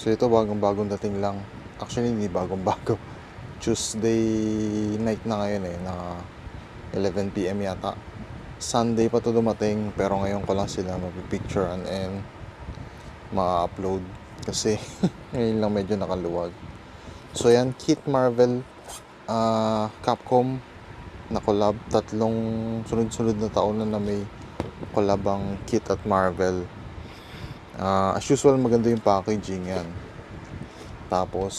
So ito bagong-bagong dating lang. Actually hindi bagong-bago. Tuesday night na ngayon na 11 PM yata. Sunday pa to dumating, pero ngayon ko lang sila magpipicturean and ma-upload kasi ngayon lang medyo nakaluwag. So yan, Kit Marvel, Capcom na collab. Tatlong sunod-sunod na taon na may collab ang Kit at Marvel. As usual, maganda yung packaging yan. Tapos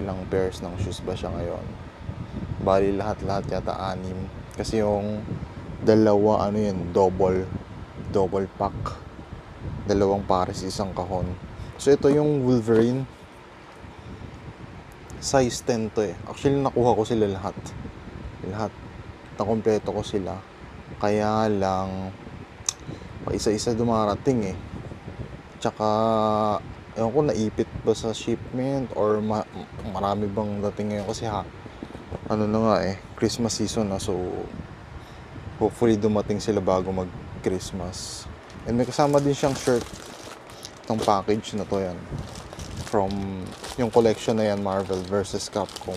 ilang pairs ng shoes ba siya ngayon? Bali lahat yata 6. Kasi yung dalawa double pack. Dalawang pares, isang kahon. So ito yung Wolverine. Size 10 to eh. Actually nakuha ko sila lahat. Nakompleto ko sila. Kaya lang pa isa-isa dumarating eh. Tsaka ewan ko, naipit ba sa shipment or marami bang dating ngayon kasi ano na nga Christmas season na, so hopefully dumating sila bago mag Christmas. And may kasama din siyang shirt, itong package na to yan from yung collection na yan, Marvel versus Capcom.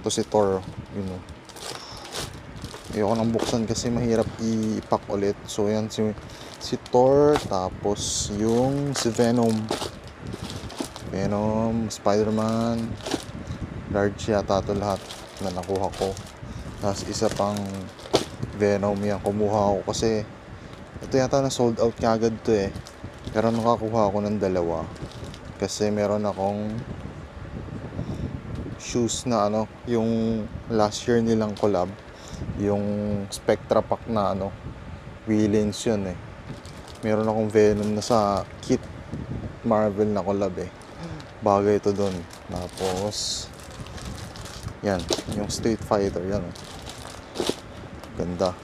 Ito si Thor, ayoko nang buksan kasi mahirap i-pack ulit. So yan si Thor, tapos yung si Venom, Spider-Man, large yata ito lahat na nakuha ko. Tapos isa pang Venom yan kumuha ko kasi ito yata na sold out kagad to eh. Pero nakakuha ako ng dalawa kasi meron akong shoes na yung last year nilang collab, yung Spectra pack na Villains yun eh. Meron akong Venom na sa Kit Marvel na collab eh. Bagay ito dun. Tapos yan, yung Street Fighter yan eh. Ganda.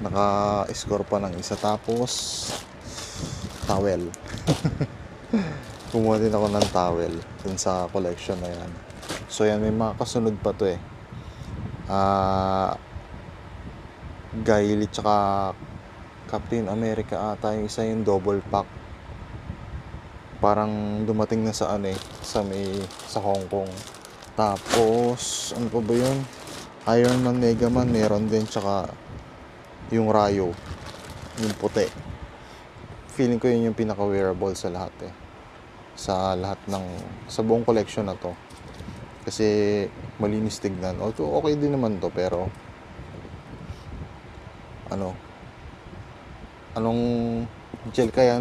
Naka-score pa ng isa. Tapos towel. Kumuha din ako ng towel dun sa collection na yan. So yan, may mga kasunod pa to eh. Gaili tsaka Captain America ata yung isa, yung double pack. Parang dumating na sa sa Hong Kong. Tapos ano pa ba yun? Iron Man, Mega Man meron din, tsaka yung Rayo, yung puti. Feeling ko yun yung pinaka-wearable sa lahat eh. Sa buong collection na to. Kasi malinis tignan. Although okay din naman to, pero anong gel kaya